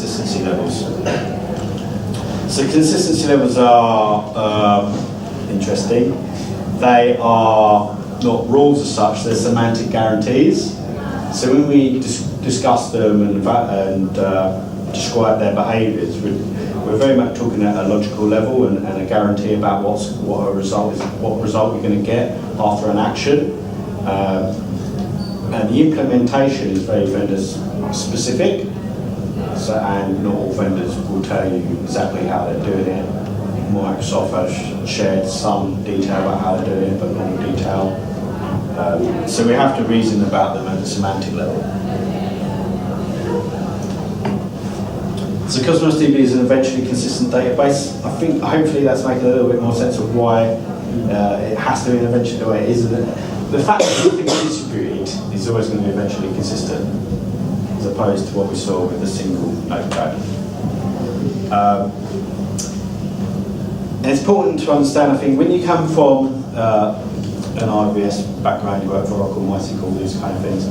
consistency levels. So consistency levels are interesting. They are not rules as such, they're semantic guarantees. So when we discuss them and describe their behaviours, we're very much talking at a logical level and a guarantee about what result you're going to get after an action. And the implementation is very vendor specific. So, and not all vendors will tell you exactly how they're doing it. Microsoft has shared some detail about how they're doing it, but not all detail. So we have to reason about them at the semantic level. So Cosmos DB is an eventually consistent database. I think hopefully that's making a little bit more sense of why it has to be an eventually way it is. The fact that something is distributed is always going to be eventually consistent, as opposed to what we saw with the single notepad. And it's important to understand, I think, when you come from an IBS background, you work for Oracle, MySQL, these kind of things,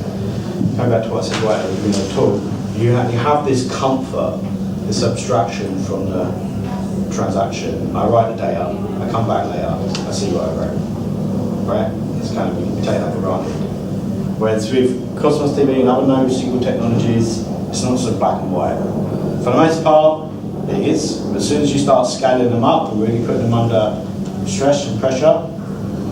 going back to what I said right at the beginning of the talk, you have this comfort, this abstraction from the transaction. I write the data, I come back later, I see what I wrote. Right? It's kind of, we take that for granted. Whereas with Cosmos DB and other NoSQL technologies, it's not so black and white. For the most part, it is. But as soon as you start scaling them up and really putting them under stress and pressure,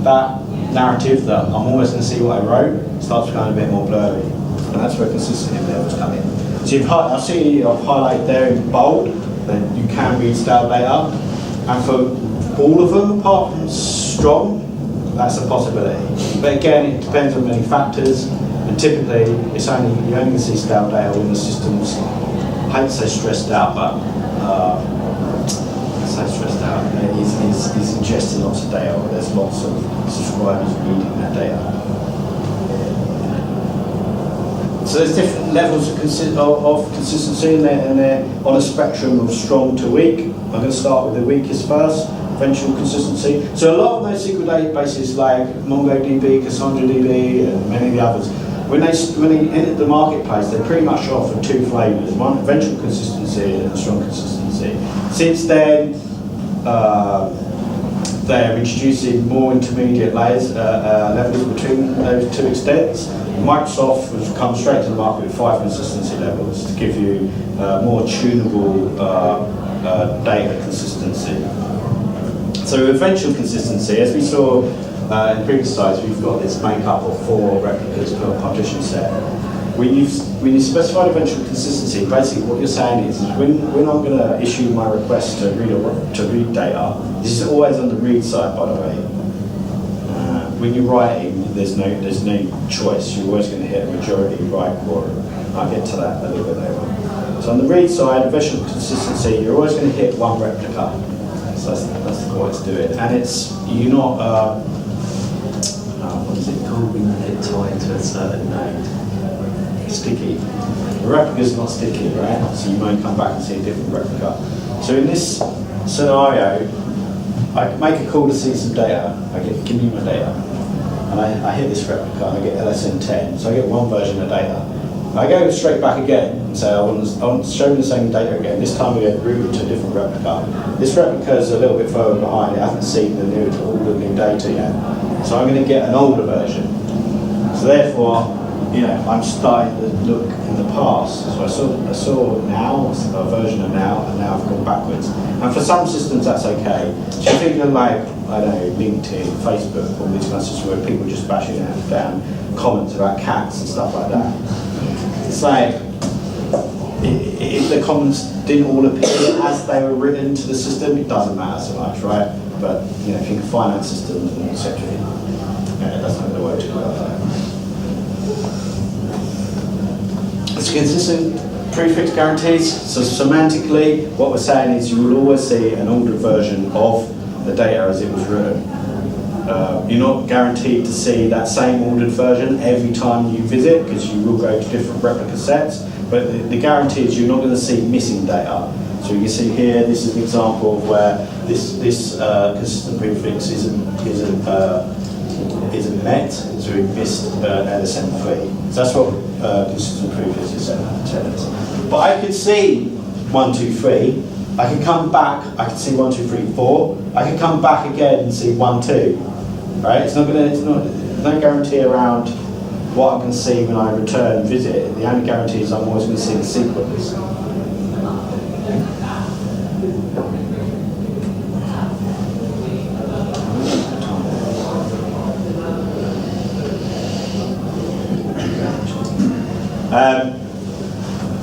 that narrative that I'm always going to see what I wrote starts becoming a bit more blurry. And that's where consistency levels come in. So I see I've highlighted there in bold that you can read stale data. And for all of them, apart from strong, that's a possibility. But again, it depends on many factors. And typically, you only can see stale data when the system's, I hate to say stressed out, but stressed out. He's ingesting lots of data, or there's lots of subscribers reading that data. So there's different levels of consistency, and they're on a spectrum of strong to weak. I'm going to start with the weakest first, eventual consistency. So a lot of those SQL databases like MongoDB, CassandraDB, and many of the others, when they enter the marketplace, they pretty much offer two flavors: one, eventual consistency, and strong consistency. Since then, they're introducing more intermediate layers, levels between those two extents. Microsoft has come straight to the market with 5 consistency levels to give you more tunable data consistency. So eventual consistency, as we saw in previous slides, we've got this makeup of 4 replicas per partition set. When you specify eventual consistency, basically what you're saying is when I'm going to issue my request to read data, this is always on the read side, by the way. When you're writing, there's no choice. You're always going to hit a majority write quorum. I'll get to that a little bit later. So on the read side, eventual consistency, you're always going to hit 1 replica. So that's the way to do it. And you're not, what is it called when you tied to a certain node? Sticky. The replica's not sticky, right? So you might come back and see a different replica. So in this scenario, I make a call to see some data. Give me my data. And I hit this replica, and I get LSN 10. So I get 1 version of data. And I go straight back again and say I want to show me the same data again. This time I get routed to a different replica. This replica is a little bit further behind. It hasn't seen all the new data yet. So I'm going to get an older version. So therefore, I'm starting to look in the past. So I saw now, a version of now, and now I've gone backwards. And for some systems, that's okay. So you think of like, I don't know, LinkedIn, Facebook, all these kinds of systems where people are just bashing down comments about cats and stuff like that. It's like, if the comments didn't all appear as they were written to the system, it doesn't matter so much, right? But if you can finance systems and etc., it doesn't have to work too well. It's consistent prefix guarantees. So semantically, what we're saying is you will always see an older version of the data as it was written. You're not guaranteed to see that same ordered version every time you visit, because you will go to different replica sets. But the guarantee is you're not going to see missing data. So you can see here, this is an example of where this consistent prefix isn't met, so we missed LSM3. So that's what consistent prefix is telling us. But I could see 1, 2, 3. I can come back, I can see 1, 2, 3, 4. I can come back again and see 1, 2. Right? There's no guarantee around what I can see when I return visit. The only guarantee is I'm always going to see the sequence.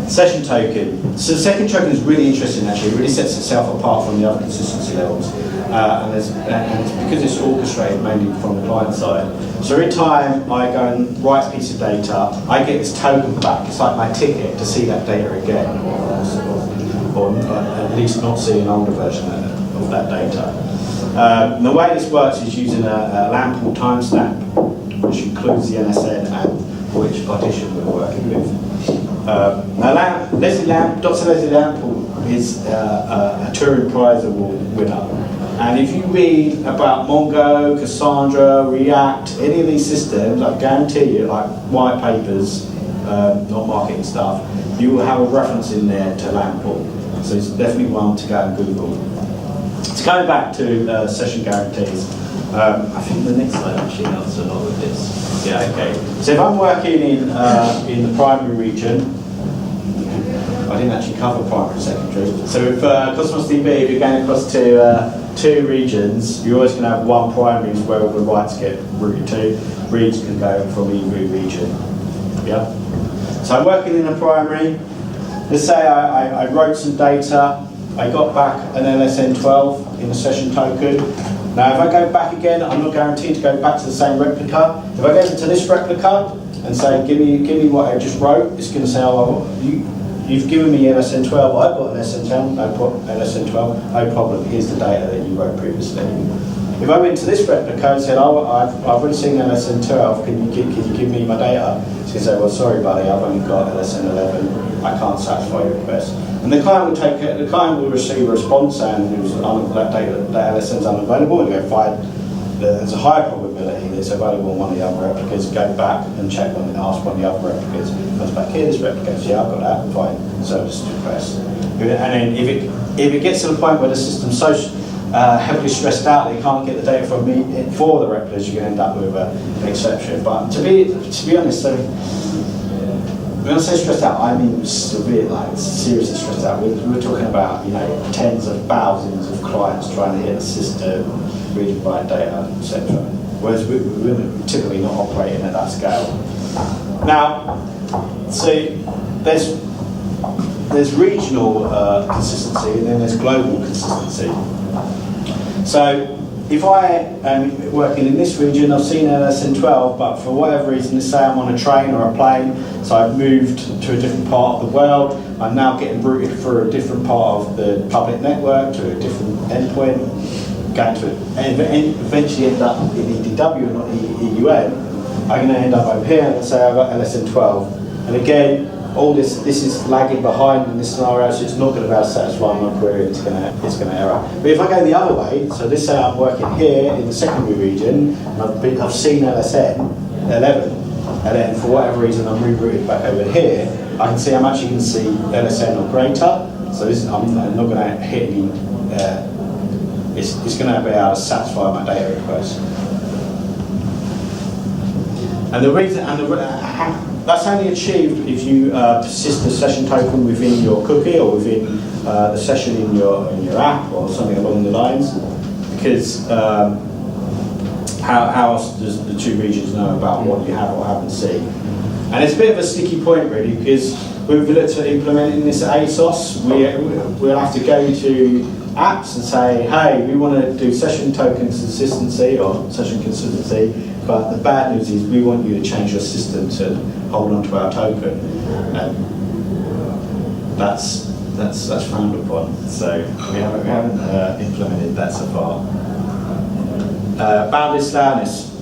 Session token. So the second token is really interesting actually. It really sets itself apart from the other consistency levels. And it's because it's orchestrated mainly from the client side. So every time I go and write a piece of data, I get this token back. It's like my ticket to see that data again, or at least not see an older version of that data. And the way this works is using a LAMP pool timestamp, which includes the NSN and which partition we're working with. Now, Dr. Leslie Lamp is a Turing Prize Award winner. And if you read about Mongo, Cassandra, React, any of these systems, I guarantee you, like white papers, not marketing stuff, you will have a reference in there to LAMP pool. So it's definitely one to go and Google. So going back to session guarantees, I think the next slide actually helps a lot with this. Yeah, okay. So if I'm working in the primary region, I didn't actually cover primary and secondary. So with Cosmos DB, if you're going across to 2 regions, you're always going to have one primary where all the writes get routed to. Reads can go from either region. Yeah. So I'm working in a primary. Let's say I wrote some data. I got back an LSN12 in a session token. Now, if I go back again, I'm not guaranteed to go back to the same replica. If I go into this replica and say, give me what I just wrote, it's going to say, oh, you've given me LSN12, I've got an LSN12, no problem, here's the data that you wrote previously. If I went to this replica and said, oh, I've already seen LSN12, can you give me my data? It's going to say, well, sorry, buddy, I've only got LSN11, I can't satisfy your request. And the client will receive a response saying that LSN is unavailable, and go find there's a higher probability that it's available on one of the other replicas. Go back and check and ask one of the other replicas. Comes back here, this replica says, yeah, I've got that, fine, service request. And then if it gets to the point where the system's so heavily stressed out that you can't get the data from me for the replicas, you're going to end up with an exception. But to be honest, when I say stressed out, I mean severe, like seriously stressed out. We're talking about tens of thousands of clients trying to hit the system, read and write data, etc. Whereas we're typically not operating at that scale. Now, so there's regional consistency and then there's global consistency. So if I am working in this region, I've seen LSN12, but for whatever reason, let's say I'm on a train or a plane, so I've moved to a different part of the world, I'm now getting routed through a different part of the public network to a different endpoint, going to eventually end up in EDW, not EUN, I'm going to end up over here and say I've got LSN12. And again, all this is lagging behind in this scenario, so it's not going to be able to satisfy my query, it's going to error. But if I go the other way, so let's say I'm working here in the secondary region, and I've seen LSN 11, and then for whatever reason I'm rerouted back over here, I can see I'm actually going to see LSN or greater, so I'm not going to hit any, it's going to be able to satisfy my data request. And the reason, that's only achieved if you persist the session token within your cookie or within the session in your app or something along the lines. Because how else does the 2 regions know about what you have or haven't seen? And it's a bit of a sticky point really, because when we look at implementing this at ASOS, we'll have to go to apps and say, hey, we want to do session token consistency or session consistency. But the bad news is we want you to change your system to hold on to our token. That's frowned upon. So we haven't implemented that so far. Bounded staleness.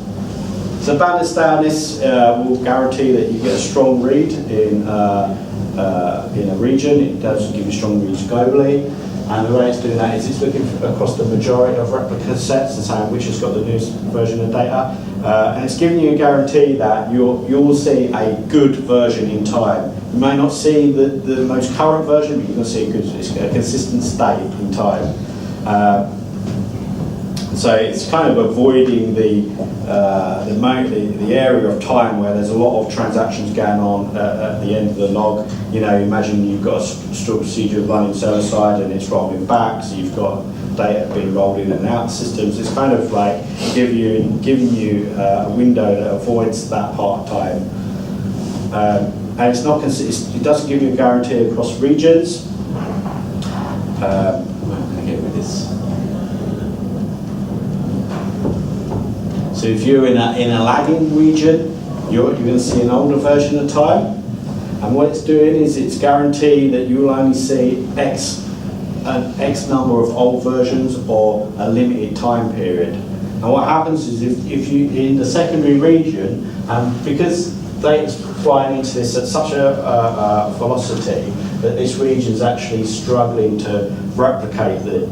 So bounded staleness will guarantee that you get a strong read in a region. It does give you strong reads globally. And the way it's doing that is it's looking across the majority of replica sets and saying which has got the newest version of data. And it's giving you a guarantee that you'll see a good version in time. You may not see the most current version, but you're going to see a consistent state in time. So it's kind of avoiding the area of time where there's a lot of transactions going on at the end of the log. You know, imagine you've got a stored procedure running server side and it's rolling back, so you've got data being rolled in and out of systems. It's kind of like giving you a window that avoids that part of time. And it's not it doesn't give you a guarantee across regions. I'm going to get rid of this. So if you're in a lagging region, you're going to see an older version of time. And what it's doing is it's guaranteed that you will only see an X number of old versions or a limited time period. And what happens is if you, in the secondary region, because data's flying into this at such a velocity that this region is actually struggling to replicate the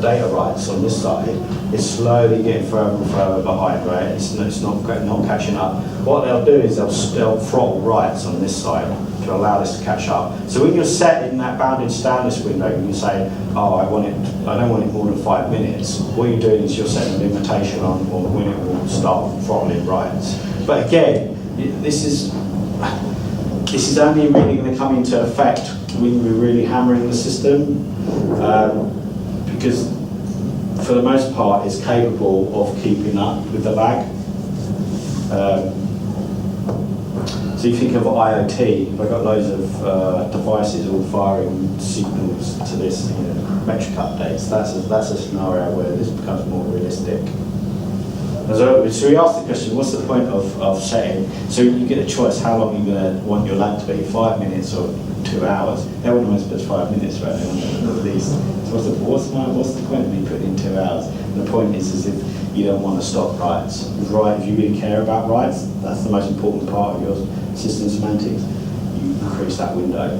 data rights on this side, it's slowly getting further and further behind, right? It's not catching up. What they'll do is they'll throttle writes on this side to allow this to catch up. So when you're set in that bounded status window, you say, oh, I don't want it more than 5 minutes. What you're doing is you're setting a limitation on when it will start throttling writes. But again, this is only really going to come into effect when we're really hammering the system, because for the most part it's capable of keeping up with the lag. So you think of IoT, I've got loads of devices all firing signals to this, metric updates. That's a scenario where this becomes more realistic. So we asked the question, what's the point of setting? So you get a choice how long you're going to want your lag to be, 5 minutes or 2 hours. Everyone wants to put 5 minutes, right? They want at least. So what's the point of me putting in 2 hours? And the point is if you don't want to stop writes. If you really care about writes, that's the most important part of your system semantics. You increase that window.